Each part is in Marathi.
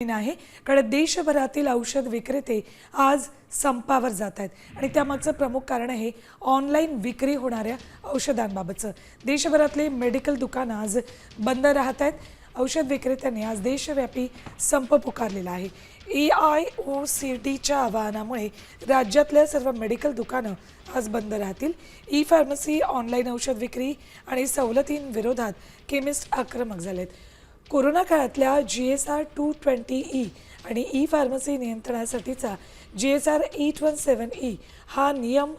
आहे कारण देशभरातील औषध विक्रेते आज संपावर जात आहेत आणि त्यामागचं प्रमुख कारण आहे ऑनलाईन विक्री होणाऱ्या औषधांबाबतचं। देशभरातले मेडिकल दुकानं आज बंद राहत आहेत। औषध विक्रेत्यांनी आज देशव्यापी संप पुकारलेला आहे। AIOCDच्या आवाहनामुळे राज्यातल्या सर्व मेडिकल दुकानं आज बंद राहतील। ई फार्मसी, ऑनलाईन औषध विक्री आणि सवलतींविरोधात केमिस्ट आक्रमक झालेत। कोरोना काळातल्या GSR 220E आणि ई फार्मसी नियंत्रणासाठीचा GSR 817E हा नियम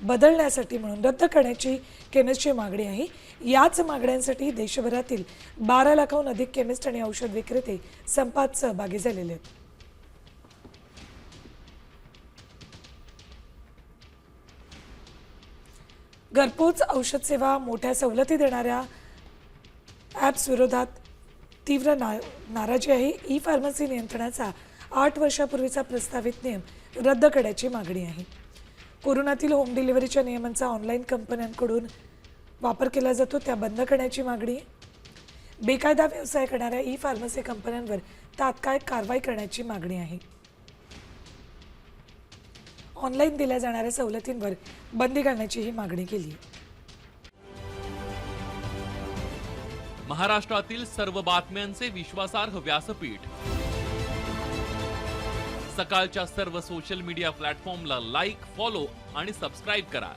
बदलण्यासाठी म्हणून रद्द करण्याची केमिस्टची मागणी आहे। याच मागण्यांसाठी देशभरातील 12 लाखाहून अधिक केमिस्ट आणि औषध विक्रेते संपात सहभागी झालेले आहेत। घरपोच औषध सेवा, मोठ्या सवलती देणाऱ्या ॲप्स विरोधात तीव्र नाराजी आहे। ई फार्मसी नियंत्रणाचा 8 वर्षापूर्वीचा प्रस्तावित नियम रद्द करण्याची मागणी आहे। कोरोनातील होम डिलिव्हरीच्या नियमांचा ऑनलाईन कंपन्यांकडून वापर केला जातो त्या बंद करण्याची मागणी आहे। बेकायदा व्यवसाय करणाऱ्या ई फार्मसी कंपन्यांवर तात्काळ कारवाई करण्याची मागणी आहे। ऑनलाईन दिल्या जाणाऱ्या सवलतींवर बंदी घालण्याची ही मागणी केली आहे। महाराष्ट्रातील सर्व बातम्यांचे विश्वासार्ह व्यासपीठ, सकाळच्या सर्व सोशल मीडिया प्लॅटफॉर्मला लाईक, फॉलो आणि सबस्क्राईब करा।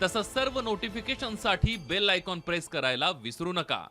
तसंच सर्व नोटिफिकेशनसाठी बेल आयकॉन प्रेस करायला विसरू नका।